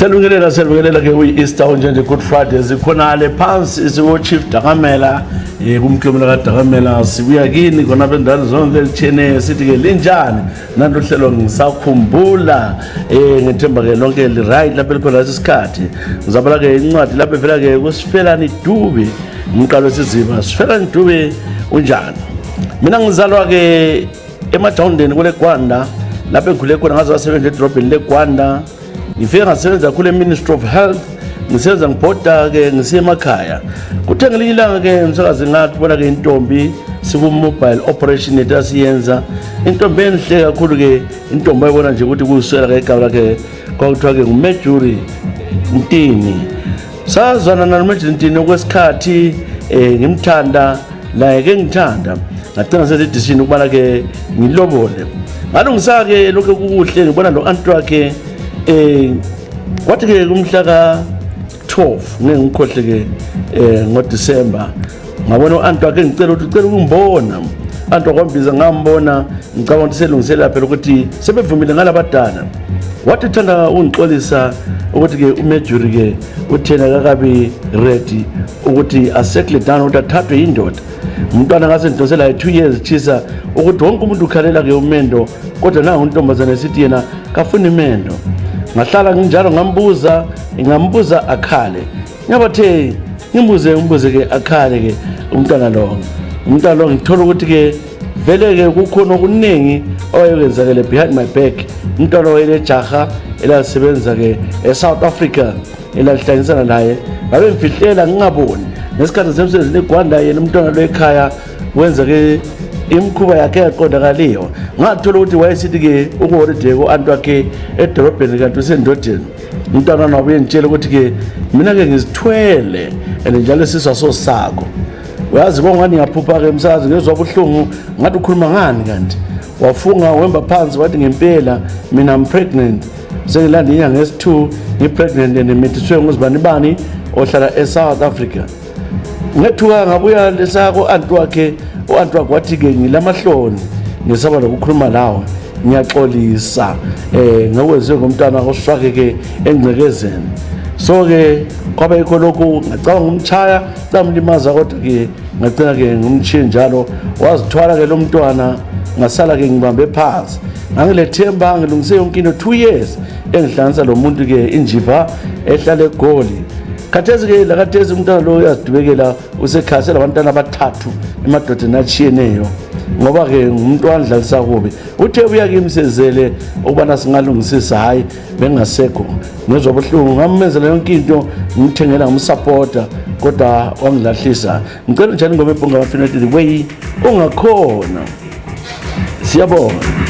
Selungelela ke uyi-Easter onjenje Good Friday zikhona le phansi isiwo Chief Dakamela kumkhumula kaDakamela sibuya kini khona bendalo zonke elithene sithi ke linjani nanto hlelo ngisakhumbula ngethemba ke lonke li right lapha likhona isikhathi ngizabala ke incwadi lapha evela ke kuSifelani Dube umqalo siziba Sifelani Dube unjani mina ngizalwa ke emadawundeni kule Gwanda lapha ekhule khona ngaze wasebenza edrobheni leGwanda ngifike ngasebenza kule Ministry of Health ngisenza ngibhoda ke ngisemakhaya kuthe ngelinye ilanga ke umsakazi ngathi bona ke intombi siku mobile operation etasiyenza intombi enhle kakhulu ke intombi ayibona nje ukuthi kuswela ke igaba lakhe kwakuthiwa ke nguMajuri Ntini sazwana naMajuri Ntini okwesikhathi ngimthanda naye ke ngithanda ngacela senze decision ukubana ke ngilobole ngalungisa ke lokho kukuhle ngibona lo aunt wakhe kwathi ke kumhla ka-12 ngengikhohle ke ngoDisemba ngabona u-aunt wakhe ngicela ukuthi ucela ukumbona aunt wakwambiza ngambona ngicabanga ukuthi selungisela phela ukuthi sebevumile ngalabadala wathi thanda ungixolisa ukuthi ke uMajuri ke uthena kakabi ready ukuthi asettle down ukuthi athathwe yindoda umntwana ngasendosela 2 years chisa ukuthi wonke umuntu ukhalela ke umendo kodwa nangu untombazana esithi yena kafuna imendo ngahlala nginjalo ngambuza akhale nyabathe ngimbuze ke akhale ke umntwana lo ngithola ukuthi ke vele ke kukhona okuningi owayekwenzakele behind my back umntwana wayele jaha elasebenza ke eSouth Africa elahlanganisana naye ngabe ngifihlela ngingaboni nesikhathi semsebenzi leGwanda yena umntwana lo ekhaya wenza ke imkhuba yakhe yaqondakaliyo ngathola ukuthi wayesithi ke ukuholiday ku-aunt wakhe edorobheni kanti usendodeni umntwana nabuye ngitshela ukuthi ke mina ke ngizithwele and njalo siswa sosakho uyazi bongani ngaphupha ke msazi ngezwa ubuhlungu ngathi ukhuluma ngani kanti wafunga wemba phansi wathi ngempela mina I'm pregnant sengilanda inyanga esi2 ngipregnant and ngimithisiwe nguzibani ohlala eSouth Africa ngethuka ngabuya lesako aunt wakhe u-aunt wakhe wathi ke ngilamahloni ngisaba lokukhuluma lawo ngiyaxolisa ngokwenziwe ngomntwana osifake ke engcekezeni so ke kwaba yikho lokhu ngacabanga umchaya camlimaza kodwa ke ngacela ke ngumchiye njalo wazithwala ke lo mntwana ngasala ke ngibambe phansi ngangilethemba ngilungise yonke into 2 years engihlanganisa lo muntu ke injiva ehlala eGoli khathezi ke lakathezi umntwana lo uyazidubekela usekhasela abantwana abathathu emadodeni achiyeneyo ngoba ke umuntu wandlalisa kubi uthe uya kimsezele ukubana singalungisisa hayi bengasekho ngezwe obuhlungu ngamenzela yonke into ngimthengela ngumsupporter kodwa wangilahlisa ngicela njani ngoba ebhonga abafinetile wey ungakhona siyabonga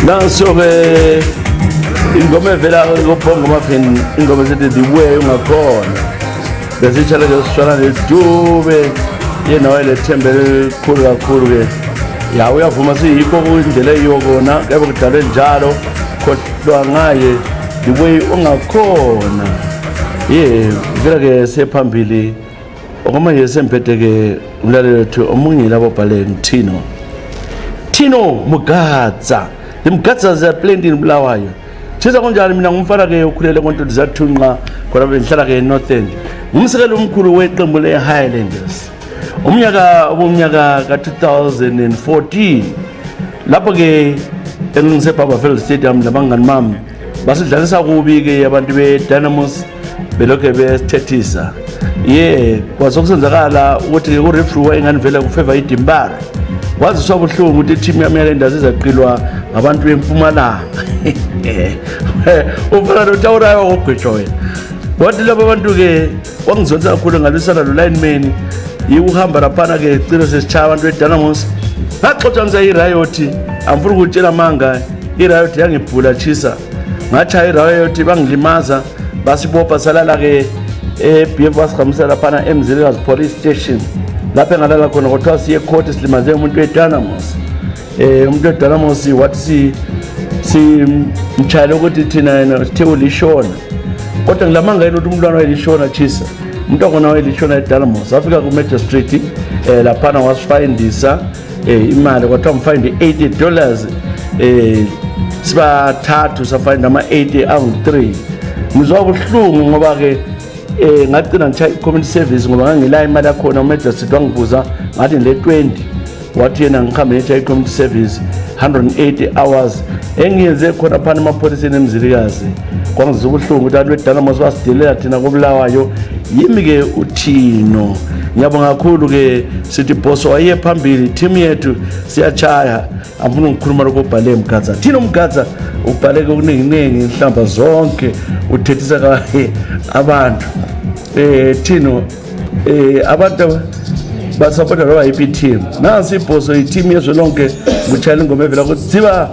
Nanso-ke ingoma evela koBhongo Mappin, ingoma esethi The Way ungakhona. Bese itshala ke sishwana nedube yena wayelethembe elikhulu kakhulu-ke. Ya uyavuma siyikho kuyindlela eyiyokona kebe kudalwe njalo khohlwa ngaye The Way ungakhona. Vela-ke sephambili okwamanje semphethe-ke umlaleli wethu omunye labo bhale Tino Mugadza. Imgadza ziyaplenini Bulawayo. Chisa kunjani mina ngumfana-ke ukhulele kontoni zathunqa khona bengihlala-ke eNorth End. Ngumsekeli omkhulu weqembu le-Highlanders. Umnyaka ka-2014 lapho-ke engiseBarberville Stadium labangani bami basidlalisa kubi-ke abantu be-Dynamos belokhe besithethisa. Kwasokusenzakala ukuthi ureferee wayenganivela kufeva iDimbara. Waziswa ubuhlungu ukuthi i-team yami yaLenders izaqilwa ngabantu beMpumalanga. Ufana noTawurayo ogwetshwa wena. Wathi labo bantu-ke wangizonisa kakhulu ngalisana lo-lineman ukuhamba laphana-ke cile sesitshaya abantu beDynamos. Ngaxoxa ngisa i-Riot, angifuna ukutshela manga i-Riot yangibhula chisa. Ngachaya i-Riot bangilimaza basibopha salala-ke eBF wasihambisa laphana eMzilikazi Police Station. Lapho engalala khona kuthiwa siye court silimaze umuntu weDynamos. Umuntu weDynamos wathi simtshayele ukuthi thina yena sithe ulishona. Kodwa ngilamanga yena ukuthi umntwana wayelishona chisa. Umuntu wakhona wayelishona eDynamos. Afika ku-magistrate laphana wasifayindisa imali kwathiwa mfayinde $80. Sibathathu safayinda ama-80 angu-3. Ngizwa ubuhlungu ngoba-ke ngagcina ngitshaya i-community service ngoba ngangila imali yakhona umagistrate wangibuza ngathi ngile 20 wathi yena ngihambe ngitshaya i-community service 180 hours engiyenze khona phana emapholiseni eMzilikazi. Kwangizwa ubuhlungu ukuthi abantu beDynamos basidelela thina koBulawayo. Yimi-ke uThino. Ngiyabonga kakhulu-ke sithi boss waye phambili team yethu siyachaya. Angifuna ukukhuluma lokubhale Mugadza. Tino Mugadza ubhaleke okuningi inhlamba zonke uthethisa kahle abantu. Tino abantu basupporta lo IP team. Nansi ibhoso i-team yezwe lonke buchayela ingoma evela ukuthi thiba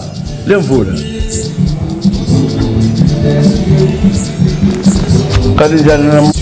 lemvula. Kanti njani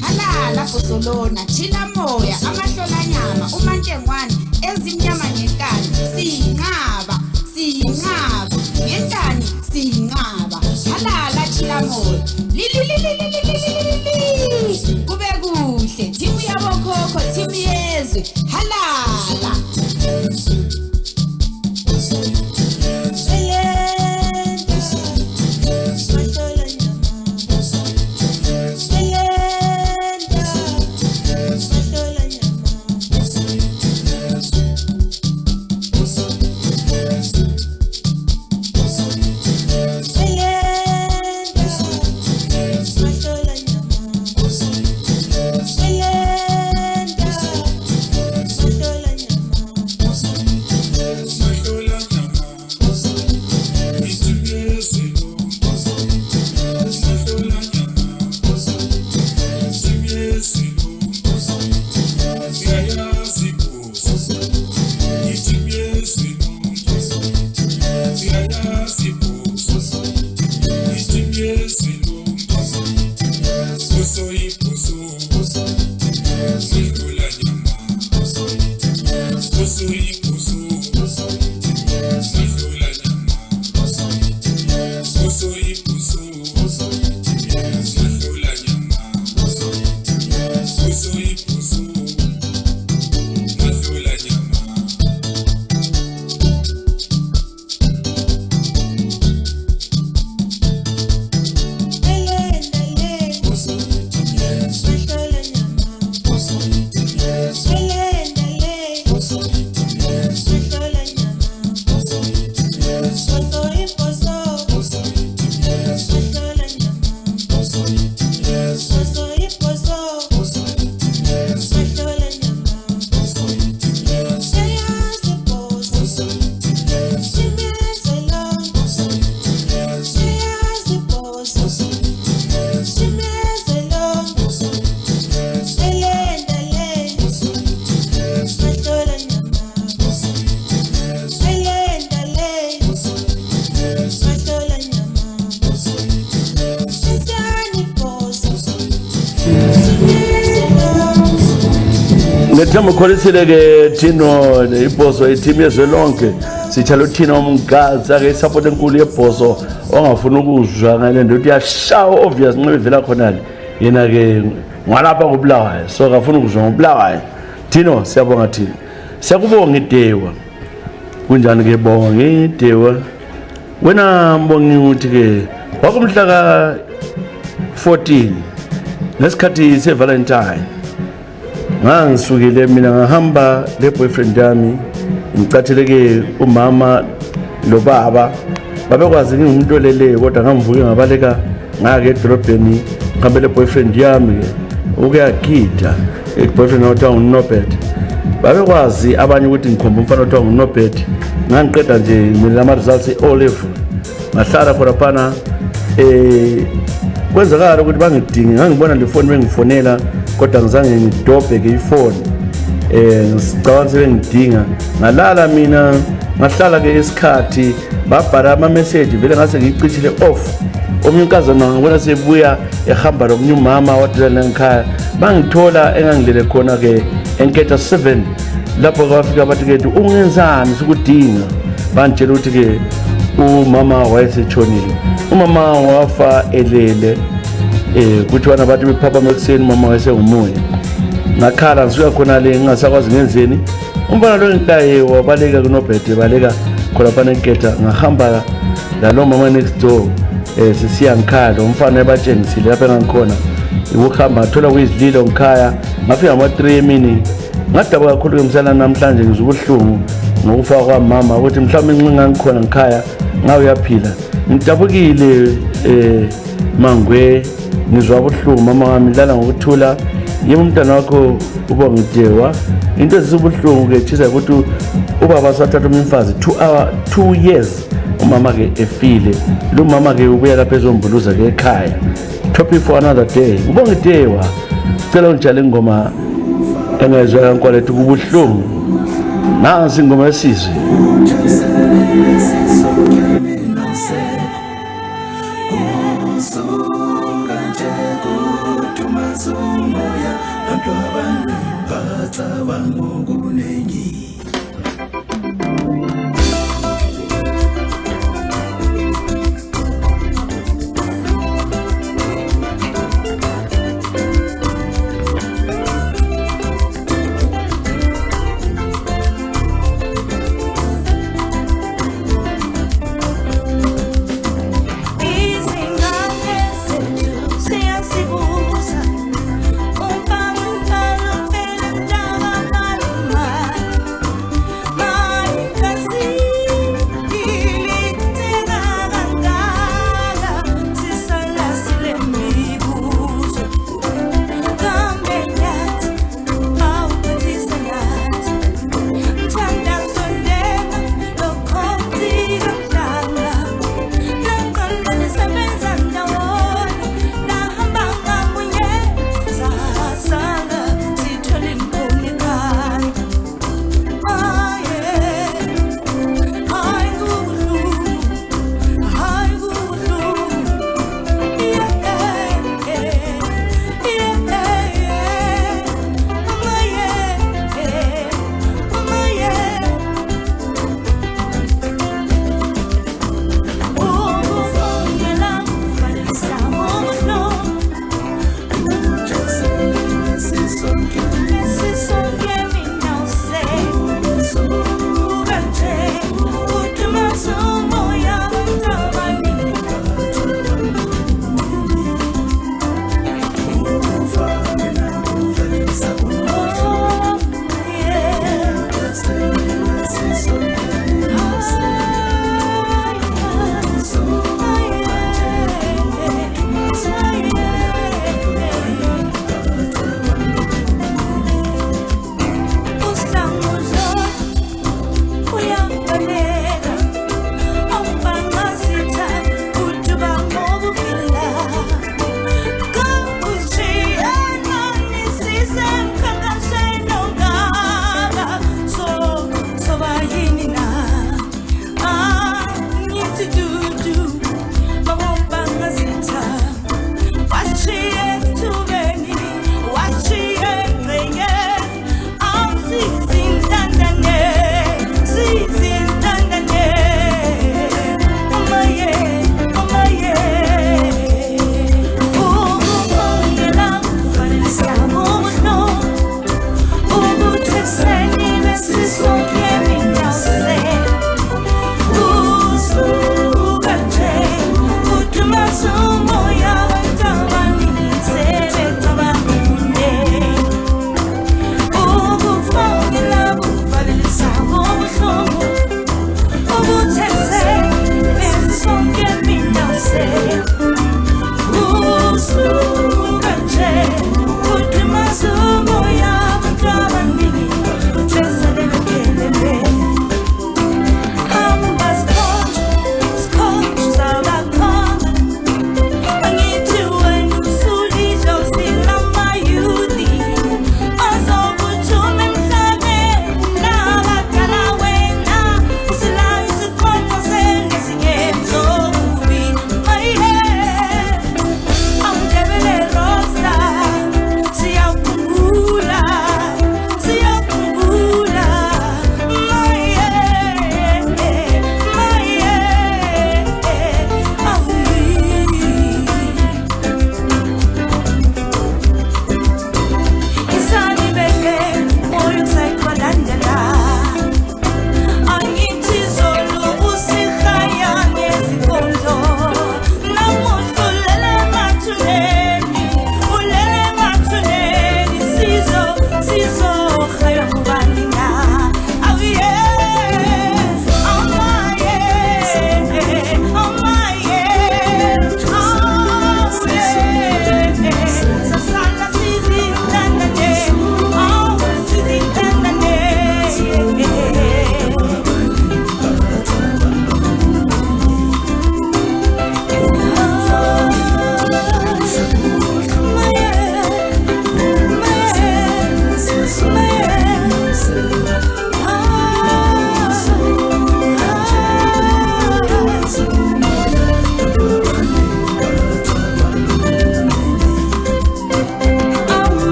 halala bhosolona thina moya amahlolanyama umantengwane ezimnyama ngenkani siyinqaba ngenkani siyinqaba halala thina moya kube kuhle thimu yabokhokho thimu yezwe halala Ngethemba ukholisile ke Thino ibhoso iteam yezwelonke sithalo Thina umgazi ake support enkulu yebhoso ongafuna ukuzwa ngale nto uyashawa obvious nxa ivela khona yena ke ngwalapha ngobulawayo so akafuna ukuzwa ngobulawayo Thino siyabonga Thina siyakubonga idewa kunjani ke bonga ngedewa wena mbongi uthi ke wakumhla ka 14 nesikhathi se Valentine ngangisukile mina ngahamba le boyfriend yami ngicatheleke umama lo baba babekwazi ngingumuntu olele kodwa ngamvuke ngabaleka ngake edrobheni ngihambe le boyfriend yami ukuyagida boyfriend othiwa nguNobet babekwazi abanye ukuthi ngikhomba umfana othiwa nguNobet ngangiqeda nje ngilama results e-Olive ngahlala khona phana kwenzakala ukuthi bangidinge ngangibona le phone bengifonela kodwa ngizange ngidobhe ke ifone ngicabanga sebengidinga ngalala mina ngahlala ke isikhathi babhala ama message vele ngase ngicishile off omnkazana ngibona sebuya ehamba nomnye umama wadlala ngikhaya bangithola engangilele khona ke enketha 7 lapho kwafika bathi ke ungenzani ukudinga bantshela ukuthi ke umama wayesechonile umama wafa elele kuthiwa bathi bephapha ekuseni mama wayesengumoya ngakhala ngisuka khona le ngingasakwazi ngenzeni umbona lo nkaye wabaleka kunobhede baleka khona panenketha ngahamba lalo mama next door sisiya ngikhalo umfana ebatshengisile lapha engikhona ukuhamba ngathola kuyizililo ngikhaya ngafika ngama-3 emini ngadabuka kakhulu ke msana namhlanje ngizwa ubuhlungu ngokufa kwamama ukuthi mhlawumbe incinga ngikhona ngikhaya ngawe uyaphila ngidabukile Mangwe ngizwa ubuhlungu mama wami dlala ngokuthula yimi umntana wakho uBongidewa into ezisubuhlungu ke thisa ukuthi ubaba sathatha umfazi 2 years umama ke efile lo mama ke ubuya lapha ezombuluza ke ekhaya topic for another day uBongidewa cela ungijale ingoma engezwe kankwalethu kubuhlungu nansi ingoma yesizwe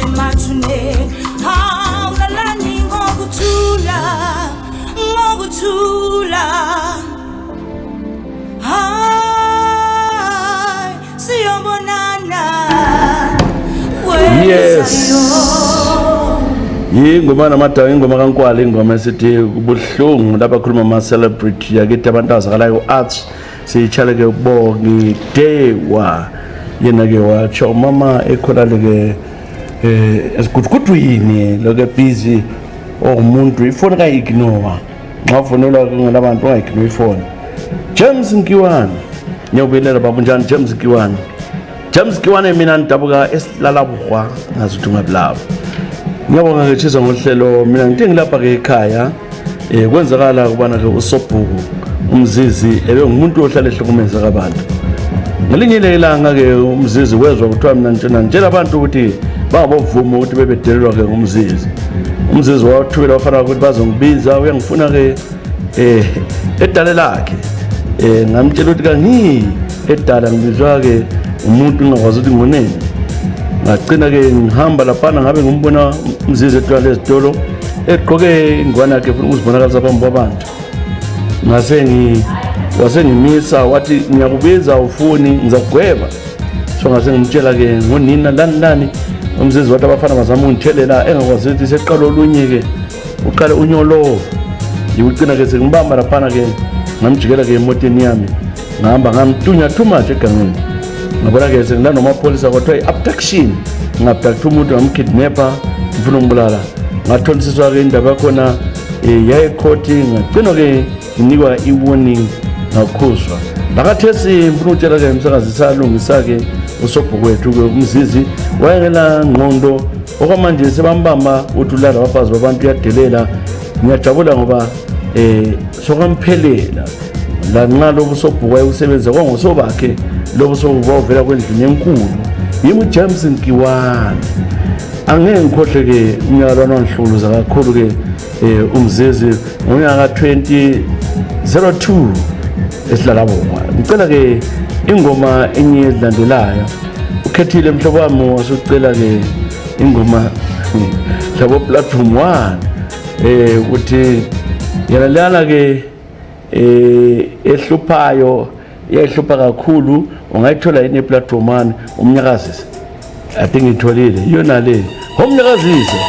emathuneni awulalani ngokuthula hayi siyobonana Yes. Ingoma namadala ingoma kaNkwala ingoma esithi kubuhlungu lapha khuluma ama celebrity yakithi abantu azakalayo arts siyichala ke Bongi Dewa yena ke watsho mama ekhona ke esigudugudwini loke busy umuntu ifoni ka ignore nxa ufonelwa ngelabantu unga ignore ifoni. James Nkiwane ngiyobelela babunjani James Nkiwane. James Nkiwane mina ndidabuka esilala buhwa ngazuthi ngabulava. Ngiyabonga ke Chiza ngohlelo mina ngithi ngilapha ke ekhaya kwenzakala kubana ke uSobhuku uMzizi ngumuntu ohlala ehlukumeza abantu. Ngelinye ilanga ke uMzizi wezwa kuthiwa mina ngitshela abantu ukuthi bangabovuma ukuthi bebedelelwa ke ngumzizi. uMzizi wathubela wafana ukuthi bazongibiza uyangifuna ke edale lakhe ngamtshela ukuthi kangi edala ngibizwa ke umuntu ngakwazi ukuthi ngoneni. Ngagcina ke ngihamba lapha ngabe ngimbona uMzizi etwala ezitolo egqoke ingwane yakhe futhi uzibonakalisa phambi kwabantu. Wasengimisa wathi ngiyakubiza ufuni ngizakugweba. So ngase ngimtshela ke ngonina lani uMzizi wathi abafana bazama ungithelela engakwazi ukuthi seqala olunye ke uqale unyolo. Ngicina ke sengimbamba lapha ke ngamjikela ke emotweni yami ngihamba ngamtunya too much egangeni. Ngabona ke sengilana nomapolisa kwathiwa i-abduction ngabducta umuntu ngamkidnapper ngifuna umbulala ngathonisiswa ke indaba yakhona yayikhoti ngagcina ke nginikwa i-warning ngakhuzwa lakathesi ngifuna ukutshela ke umsakazi salungisa ke uSobhuku wethu ke uMzizi wayengela ngqondo okwamanje sebambamba uthi ulala abafazi babantu yadelela. Ngiyajabula ngoba sokamphelela la nxa lobu uSobhuku wayesebenza kwangosobakhe lobu sobuvela kwendlini enkulu yimi James Nkiwane. Angeke ngikhohle ke umnyaka lonhluluza kakhulu ke uMzizi ngonyaka 2002 esilala bonga. Ngicela ke ingoma enye ezilandelayo ukhethile mhlobo wami wasucela ke ingoma labo platform 1 ukuthi yena lana ke ehluphayo yayihlupha kakhulu ungayithola yini platform 1 umnyakazisi I think ngitholile yona le umnyakazisi. I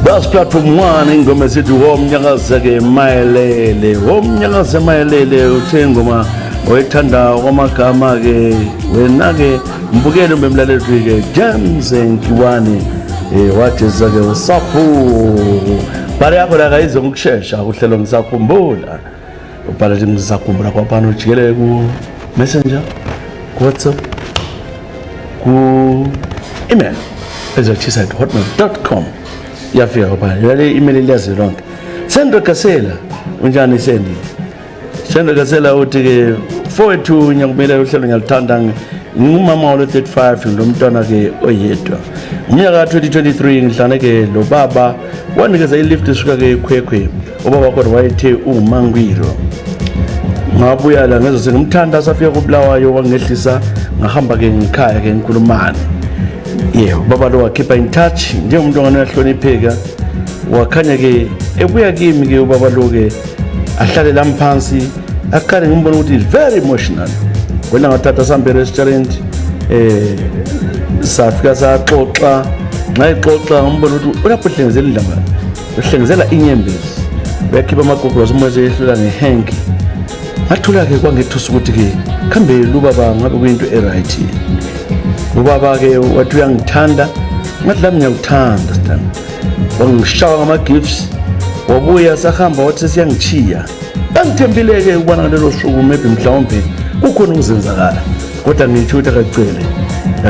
That's platform 1 ingoma esithi womnyakaza ke mayelele womnyakaza mayelele uthengoma oyithanda kwamagama ke wena ke mbukele mbemlaleli ke James Nkiwane watheza ke usapho bari yakho la kayize ngokusheshsha uhlelo ngisakhumbula ubhala nje ngisakhumbula kwaphana ujikelele ku Messenger ku WhatsApp ku email ezathisa@hotmail.com yafika pha yale email liyazi lonke Sendro Kasela unjani Sendro Kasela uthi ke forward nyakumele uhlelo ngiyalithanda ngumama lo 35 ngomntwana ke oyedwa umnyaka 2023 ngihlane ke lo baba wanikeza ilift isuka ke Khwekhwe ubaba kodwa wayethe uMangwiro ngabuya la ngezo sengimthanda safika kuBulawayo wangehlisa ngahamba ke ngikhaya ke ngikhulumana baba lo wakhipha in touch njengomuntu ongahlonipheka wakhanya ke ebuya kimi ke ubaba lo ke ahlale la mphansi akade ngimbona ukuthi is very emotional kwena ngathatha sambe restaurant safika saxoxa ngayixoxa ngimbona ukuthi ulapho hlengezela indaba uhlengezela inyembezi bekhipha amagogorosi umoya ehlula ngehenki ngathula ke kwangithusa ukuthi ke khambe lubaba ngabe kuyinto eright ubaba ke wathi uyangithanda ngathi lami ngiyakuthanda sithanda wangishawa ngama gifts wabuya sahamba wathi siyangichiya angithembile ke ukubona ngalelo suku maybe mhlawumbe ukhona ukuzenzakala kodwa ngithi uthi akacele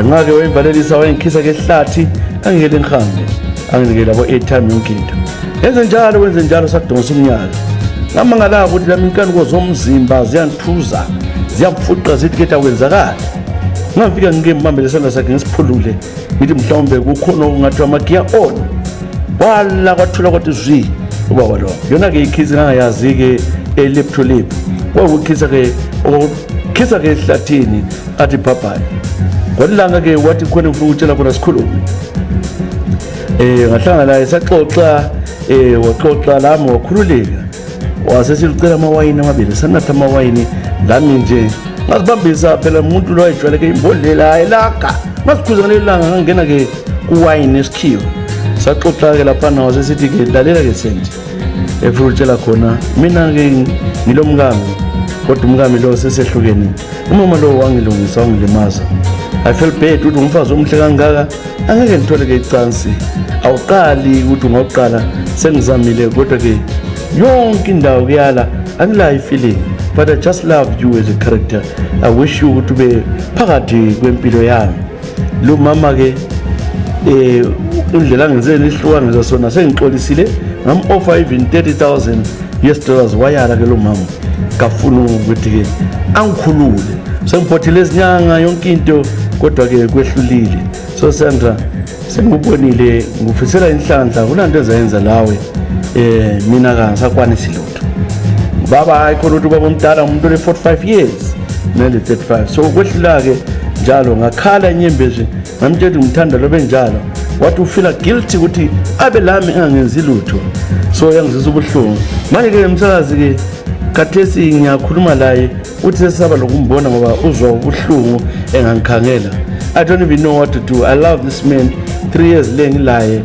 nxa ke wayivalelisa wayengikhisa ke ehlathi angikele ngihambe anginikele abo airtime yonkinto wenze njalo sakudonsa umnyaka ngamangala ukuthi lami inkanuko zomzimba ziyanthuza ziyamfuqa zithi ke takwenzakala ngafika ngikembambele sandla sakhe ngisiphulule ngithi mhlawumbe kukhona okungathi amagiya on wala kwathula kwathi zwi ubaba lo yona ke ikhizi ngangayazi ke elip to lip kwakukhisa ke ehlathini athi papayi kodlanga ke wathi khona ngifuna ukutshela khona sikhulume ngahlangana naye saxoxa waxoxa lami wakhululeka wasesicela amawayini amabili sanatha amawayini lami nje ngasibambisa phela umuntu lo wayejwayeleke imbodlela ayilaka masikhuza ngelanga ngangena ke kuwayini esikhiwe saxoxa ke lapha nawo sesithi ke lalela ke senti efuna ukutshela khona mina ke ngilomngami kodwa umngami lo sesehlukene umama lo wangilungisa wangilimaza I feel bad ukuthi umfazi omhle kangaka angeke ngithole ke icansi awuqali ukuthi ungaqala sengizamile kodwa ke yonke indawo kuyala angila feeling but I just love you as a character. I wish you to be phakathi kwempilo yami lo mama ke indlela angenzeni ihlukanisa sona sengixolisile ngam-offer even 30,000 US$ wayala ke lo mama kafuna ukuthi-ke angikhulule sengiphothile ezinyanga yonke into kodwa-ke kwehlulile. So Sandra, sengikubonile ngufisela inhlanhla kunanto ezayenza lawe mina kangisakwanisi lutho baba hayi khona ukuthi ubaba omdala umuntu ole-45 years nale 35 so kwehlula-ke njalo ngakhala inyembezi ngamtshela ukuthi ngithanda lo benjalo wathi ufila guilty ukuthi abe lami engangenzi lutho so yangizisa ubuhlungu manje-ke msakazi-ke khathesi ngiyakhuluma laye uthi sesaba lokumbona ngoba uzwa ubuhlungu engangikhangela. I don't even know what to do. I love this man 3 years le ngilaye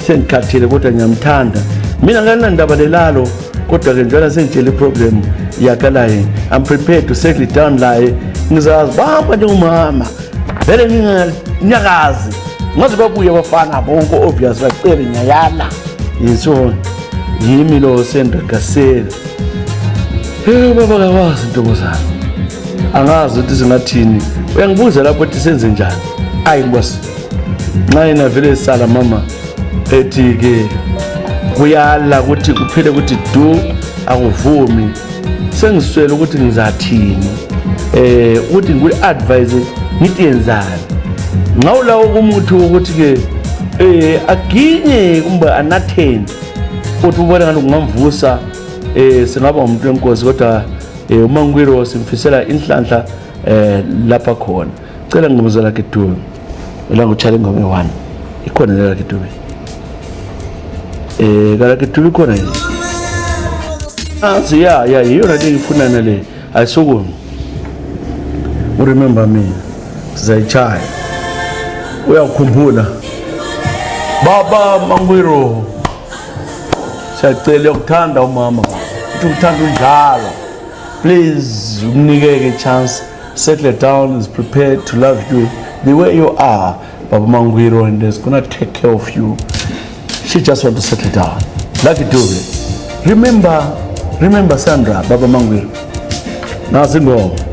sengikhathele kodwa ngiyamthanda mina nganandaba lelalo kodwa-ke njalo sengitshela iproblem yakalaye I'm prepared to settle it down laye ngizazi bamba njengomama vele nginganyakazi ngaze babuye bafana bonke obvious bacele ngiyayala yiso yimi lo Sandra Gasela. Baba kawazi ntokozana angazi ukuthi singathini uyangibuza lapho ukuthi senze njani ayi ngibasi nxa yena vele sala mama ethi-ke kuyala ukuthi kuphele ukuthi do akuvumi sengiswele ukuthi ngizathini ukuthi ngikwi-advise ngithi yenzani ngawulawo kumuthi ukuthi-ke aginye kumbe anatheni ukuthi ubone ngani kungamvusa singaba umuntu wenkosi kodwa uMangwiro simfisela inhlanhla lapha khona cela ngimuzela lakhe Dube la ngutshala ingoma e1 ikhona la lakhe Dube kalakhe Dube khona yini anzi ya yiyona le ngifuna nale ayisukumi remember me sizayichaya uyakhumbula baba Mangwiro siyacela ukuthanda umama uthi ukuthanda unjalo please umnikeke a chance settle down is prepared to love you the way you are Baba Mangwiro and is gonna take care of you she just want to settle down like it do remember Sandra Baba Mangwiro nasi ngoma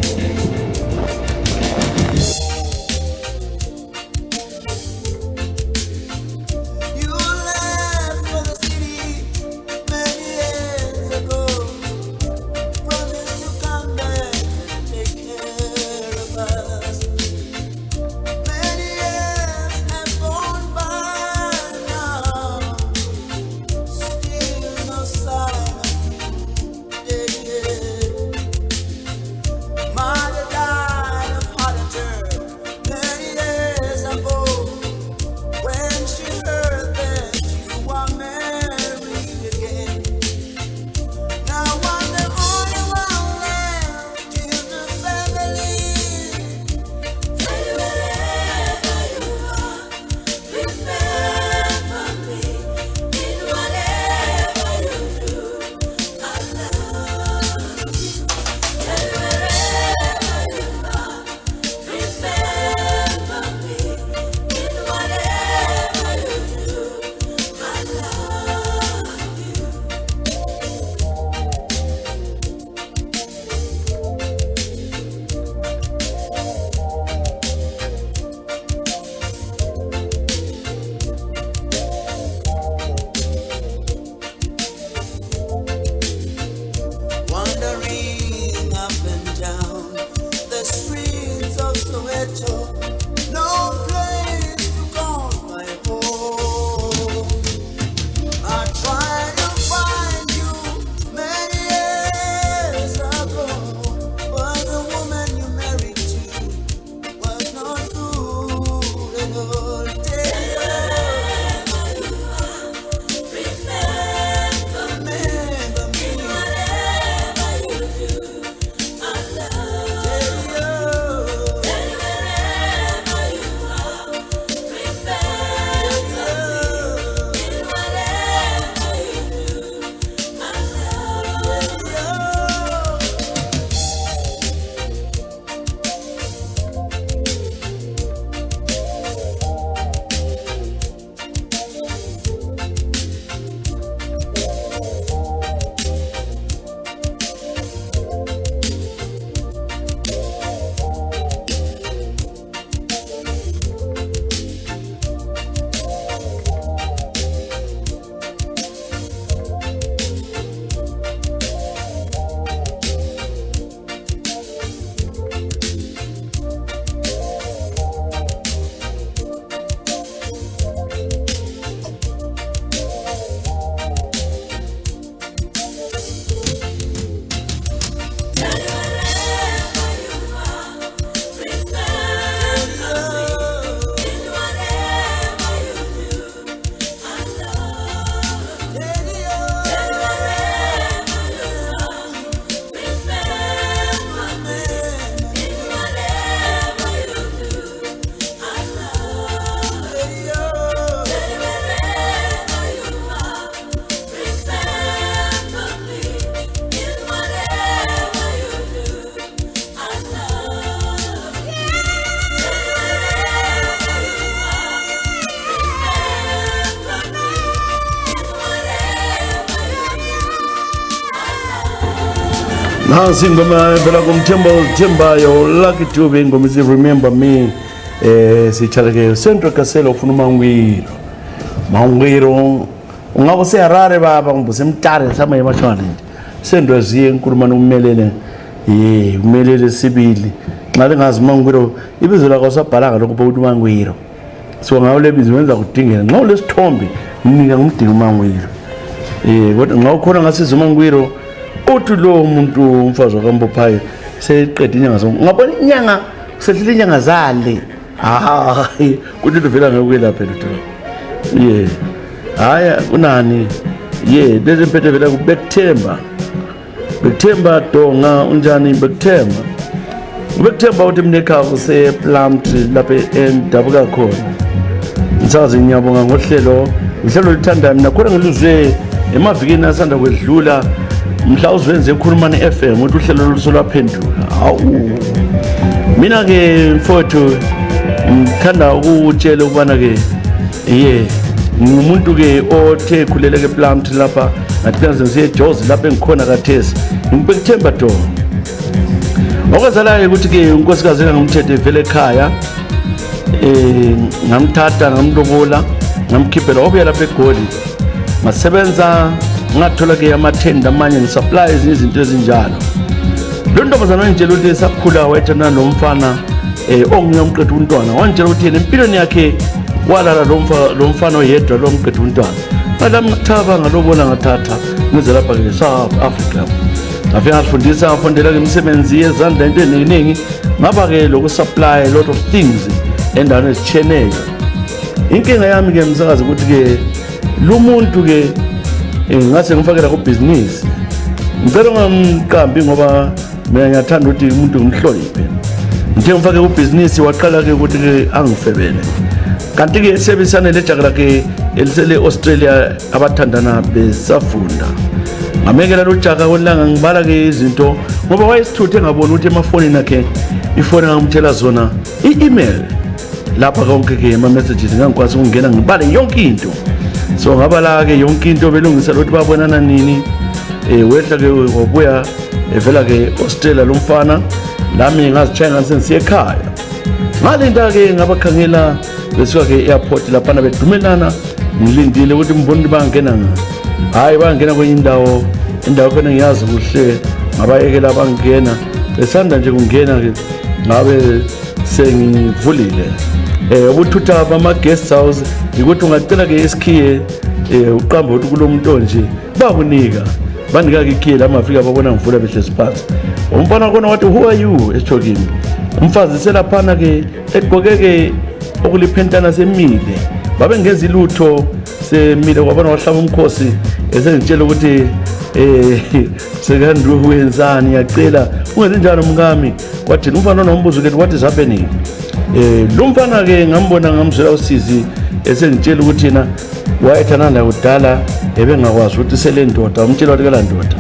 Nansi ingoma phela kumthemba uzithembayo Lucky Dube ingoma ithi Remember Me sichaleke Central Kaselo ufuna Mangwiro ungabo seharare baba ngibuse mtare sama yemashwana sendo aziye enkulumana umelele umelele sibili nxa lingazi Mangwiro ibizo lakho sabhalanga lokho ukuthi Mangwiro so ngawo lebizo wenza kudingela nxa ulesithombe unika ngumdingo Mangwiro kodwa nxa ukhona ngasiza Mangwiro uthi lo umuntu umfazi wakambophaya seqeda inyanga zonke ngabona inyanga kusedlula inyanga zale hayi kuthi uvela ngokwelapha lo haya unani lezi mphethe vela kubekuthemba donga unjani bekthemba uthi mnekha kuse Plumtree lapha endabuka khona ngithazi ngiyabonga ngohlelo lithandana mina khona ngiluzwe emavikini asanda kwedlula mhla uzwenze ekhulumana FM uthi uhlelo lusolwaphenduka awu mina ke mfowethu ngithanda ukutshela ukubana ke ngumuntu ke othe khulele ke Plumtree lapha ngathi kanze siye Jozi lapha engikhona kathesi ngibekuthemba do okwazalayo ukuthi ke unkosikazi ngimthethe vele ekhaya ngamthatha ngamlobola ngamkhiphela obuya lapha eGoli masebenza ngathola ke amathenda amanye ngisupply izinto ezinjalo lo ntombazana ngitshela ukuthi sakhula wayethana nomfana ongiyomqedwe untwana wangitshela ukuthi yena empilweni yakhe walala lo mfana oyedwa lo mqedwe untwana badami ngithaba ngalobona ngathatha ngize lapha ke South Africa ngafika ngafundisa ngafundela ke imisebenzi yezandla into eningi ngaba ke lokho supply a lot of things endaweni ezitsheneyo inkinga yami ke msakazi ukuthi ke lo muntu ke ngase ngifakela ku business ngicela ngamqambi ngoba mina ngiyathanda ukuthi umuntu ngimhloniphe ngithe ngifake ku business waqala ke ukuthi ke angifebele kanti ke sebisane lejakela ke elisele Australia abathandana besafunda ngamekela lo jaka kolanga ngibala ke izinto ngoba wayesithuthe ngabona ukuthi emafonini akhe ifoni ngamthela zona i-email lapha konke ke ama messages ngangikwazi ukungena ngibale yonke into so ngabala ke yonke into belungisa ukuthi babonana nini wehla ke wabuya evela ke Australia lo mfana nami ngazitshaya ngisesiye ekhaya ngalinda ke ngabakhangela besuka ke airport lapha bedumelana ngilindile ukuthi mbone bangena hayi bangena kwenye indawo khona ngiyazi kuhle ngabayekela bangena besanda nje kungena ke ngabe sengivulile ubuthutha bama guest house ukuthi ungacela ke isikhiye uqamba ukuthi kulomuntu nje bakunika banika ke ikhiye lamafika babona ngivula behlezi phansi umfana kona wathi who are you esithokini umfazi selaphana ke egqoke ke okuliphentana semile babe ngezi lutho semile kwabona wahlaba umkhosi esengitshela ukuthi sekandu wenzani yacela ungenze njalo mngami wathi umfana nombuzo ke what is happening lo mfana ke ngambona ngamzela usizi esengitshela ukuthi yena wayethana naye kudala ebengakwazi ukuthi selendoda umtshela ukuthi kala ndoda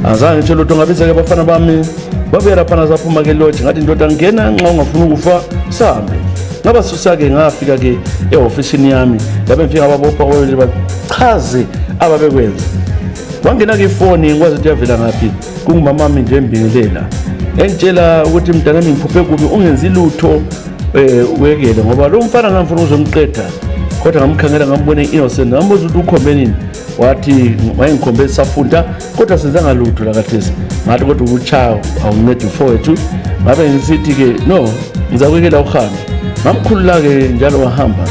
azange ngitshela ukuthi ngabisa ke bafana bami babera phana saphuma ke lodge ngathi indoda ngena nxa ungafuna ukufa sambe ngaba susa ke ngafika ke eofisini yami yabe ngifika ababopha kwele bachaze ababekwenza wangena ke ifoni ngikwazi ukuthi yavela ngaphi kungumama wami nje embingelela engitshela ukuthi mntanami ngiphuphe kubi ungenzi lutho wekele ngoba lo mfana ngamfuna uzomqeda kodwa ngamkhangela ngambone innocent ngambuza ukuthi ukhombe nini wathi wayengikhombe safunda kodwa senzanga lutho la kathesi ngathi kodwa ukuchaya awuncedi mfowethu ngabe ngisithi ke no ngizakwekela uhambe ngamkhulula ke njalo wahamba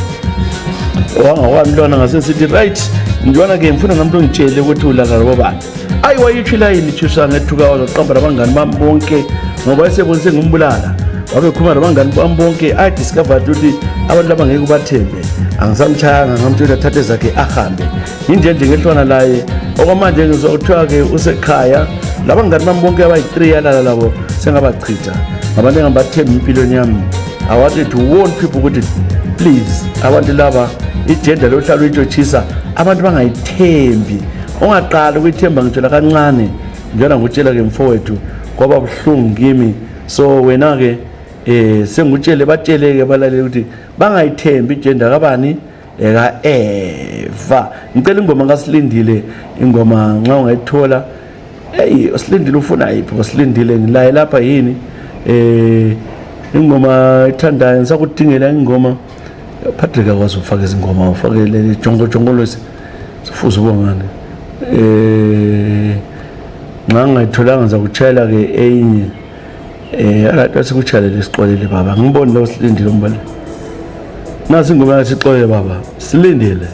wangawamlwana ngasesithi right njwana ke ngifuna ngamuntu ongitshele ukuthi ulakala bobani ayi wayithula yini thusa ngethuka waqamba labangani bami bonke ngoba esebonise ngumbulala wabekhuluma labangani bami bonke I discovered ukuthi abantu laba ngeke ubathembe angisamchayanga ngamtshela thathe zakhe ahambe inje ngehlwana laye okwamanje ngizokuthiwa ke usekhaya labangani bami bonke abayi3 yalala labo sengabachitha ngabantu engabathembi impilweni yami I wanted to warn people ukuthi please abantu laba igender lohlalo itshisa abantu bangayithembi ungaqala ukuyithemba ngitshela kancane njalo ngutshela ke mfowethu kwaba buhlungu kimi so wena ke sengutshele batsheleke balalele ukuthi bangayithembi igender kabani eka Eva ngicela ingoma ngasilindile ingoma nxa ungayithola hey usilindile ufuna yiphi usilindile ngilaye lapha yini ingoma ithandayo ngisakudingela ingoma Patrick akwazi ukufaka izingoma ufake le jongo lesi sifuze ubongane ngangayitholanga ngizakutshela ke enye alathi sikutshela lesixolele baba ngibone lo silindile umbali nasi ingoma yathi sixolele baba silindile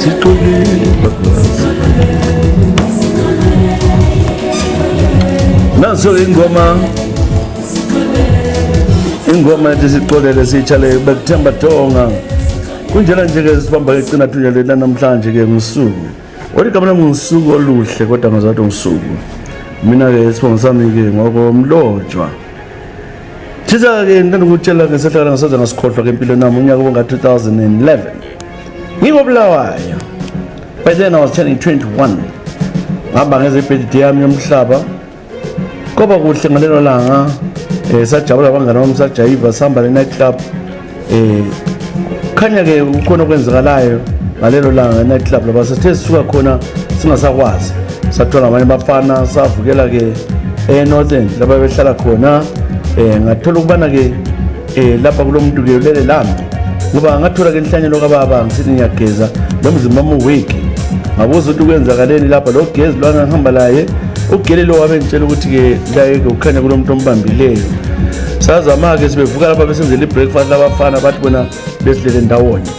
sixolele bafana. Naso ingoma ethi sixolele siyitshale bekuthemba Thonga. Kunjena nje ke sibamba icina thunjalo namhlanje ke ngisuku. Oligama lami ngisuku oluhle kodwa ngazathi ngisuku. Mina ke sibonga sami ke ngokomlojwa. Thiza ke ngithanda ukutshela ke sehlala ngasoze ngasikhohlwa ke empilweni nami unyaka wonga 2011. Ngikobulawayo. By then I was turning 21. Ngihamba ngeze birthday yami yomhlaba. Koba kuhle ngalelo langa sajabula abangani bami sajayiva sihamba le night club khanya ke ukhona okwenzakalayo ngalelo langa night club laba sathe sisuka khona singasakwazi sathola abanye bafana savukela ke North End laba behlala khona ngathola ukubana ke lapha kulomuntu ke ulele lami ngoba ngathola ke inhlanyelo kababa ngisithi ngiyageza lo mzimba wami ngabuza ukuthi kwenzakaleni lapha lo gezi lwana ngihamba laye ugele lo wabengitshela ukuthi ke la ukhanya kulomuntu ombambileyo sazama ke sibevuka lapha besenzele ibreakfast labafana bathi bona besilele ndawonye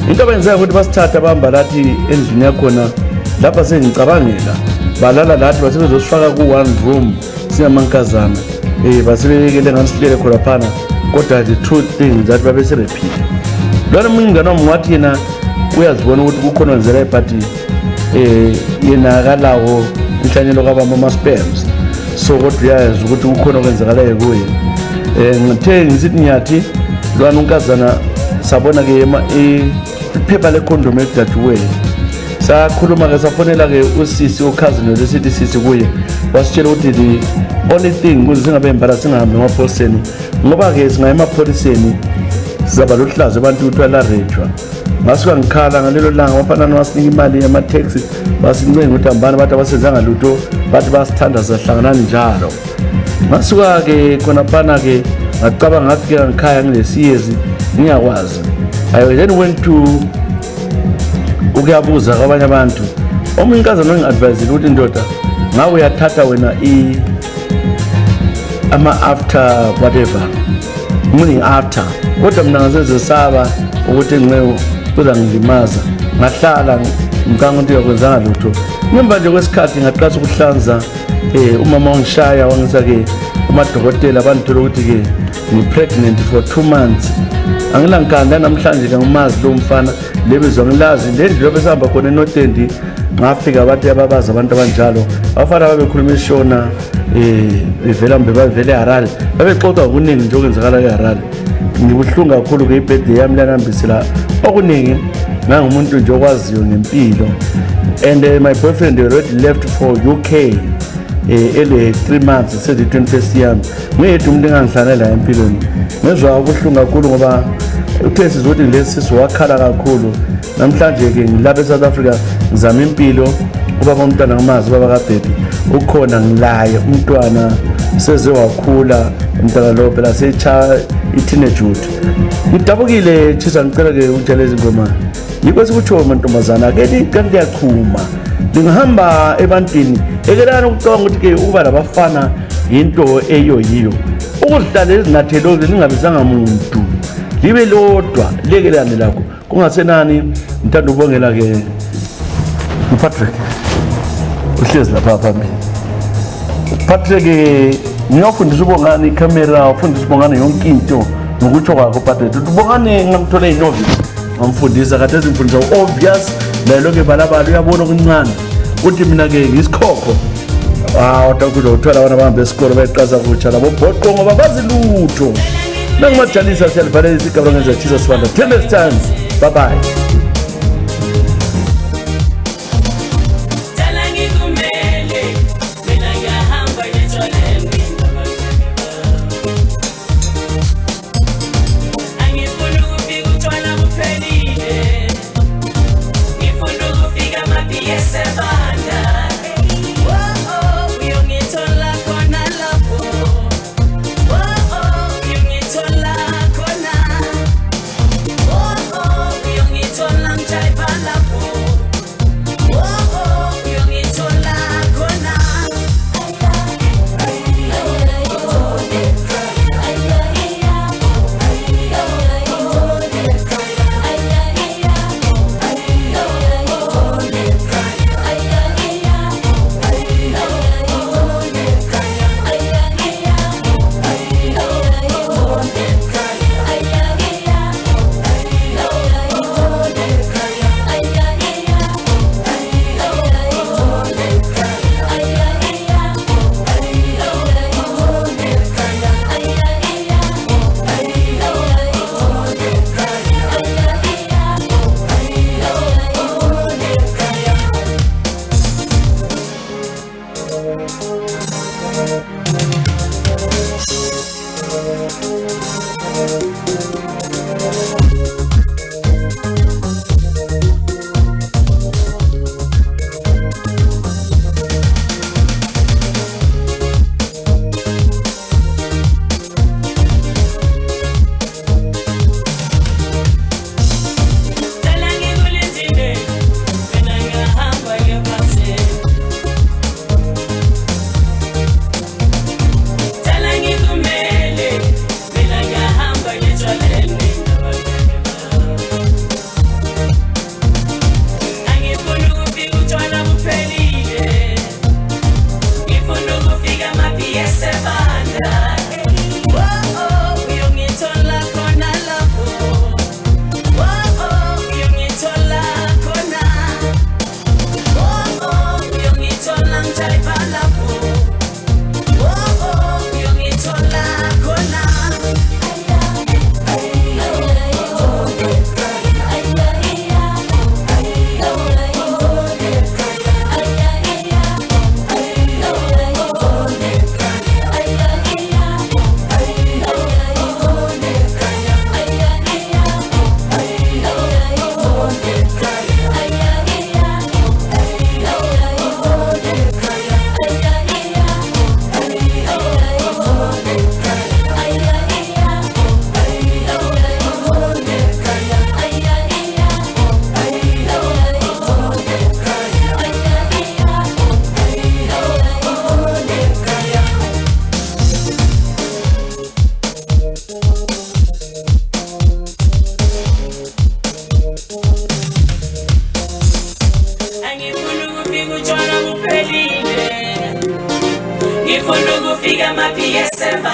into abenzayo ukuthi basithatha bahamba lathi endlini yakhona lapha sengicabangela balala lathi basebezosifaka ku one room singamankazana basebekele ngasilele khona phana kodwa the truth thing that babese repeat lona mngane wami wathi yena uyazibona ukuthi kukhona wenzela iparty yena akalawo inhlanyelo kabama spams so kodwa uyazi ukuthi kukhona okwenzakalayo kuye ngithe ngisithi nyathi lwana unkazana sabona ke iphepha le condom edajuwe sakhuluma ke safonela ke usisi okhazini lesithi sisi kuye wasitshela ukuthi the only thing ukuthi singabe embarrassed singahambe emapholiseni ngoba ke singaye emapholiseni sizaba lohlazo abantu ukuthi balarejwa ngasuka ngikhala ngalelo langa bafana wasinika imali yama taxi basincenga ukuthi hambana bathi abasenzanga lutho bathi basithanda sahlangana njalo ngasuka ke khona phana ke ngacabanga ngathi ke ngikhaya nginesiyezi ngiyakwazi I then went to ukuyabuza kwabanye abantu omunkazana ngingadvise ukuthi indoda ngawe uyathatha wena ama after whatever morning after kodwa mina ngazezesaba ukuthi ngiwe kuza ngilimaza ngahlala ngicanga ukuthi uyakwenzanga lutho ngemva nje kwesikhathi ngaqala ukuhlanza umama wangishaya wangisa ke umadokotela banithola ukuthi ke ngi pregnant for 2 months angilankanda namhlanje ke ngimazi lo mfana lebezwa ngilazi lendlu besihamba khona enotendi ngafika bathi ababaza abantu abanjalo abafana babekhuluma ishona bevela mbe bavele eHarare babexoxa okuningi nje okwenzakala eHarare ngibuhlungu kakhulu ke ibirthday yami lanambisela okuningi nangumuntu nje okwaziyo ngempilo and my boyfriend already left for UK ele 3 months said the 21st yami ngiyedwa umuntu engangihlalela empilweni ngezwa ubuhlungu kakhulu ngoba uthe sizothi lesi siwakhala kakhulu namhlanje ke ngilapha eSouth Africa ngizama impilo ubaba umntwana ngamazi baba kaBhedi ukhona ngilaye umntwana seze wakhula umntwana lo phela secha i-teenagehood ngidabukile chisa ngicela ke utshela izingoma yikho sikutsho mantombazana ke kanti yachuma ngihamba ebantwini ekelana ukucabanga ukuthi ke uba labafana into eyoyiyo ukudlala ezingathelo lingabizanga umuntu libe lodwa lekelane lakho kungasenani ngithanda ubongela ke uPatrick uhlezi lapha phambili Patrick ngiyofundisa ubongani iCamera ufundisa ubongani yonke into ngokutsho kwakho Patrick ubongani ngamthola inoveli ngamfundisa kade ezimfundisa obvious lelo ke balabala uyabona okuncane uthi mina ke ngisikhokho watakuzo uthola abana bahamba esikolo bayiqaza kutsha labo bhoqo ngoba bazilutho nangimajalisa siyalivalela isigaba ngenza Jesus Sibanda till next time bye bye. ufuna ukufika ama-PS7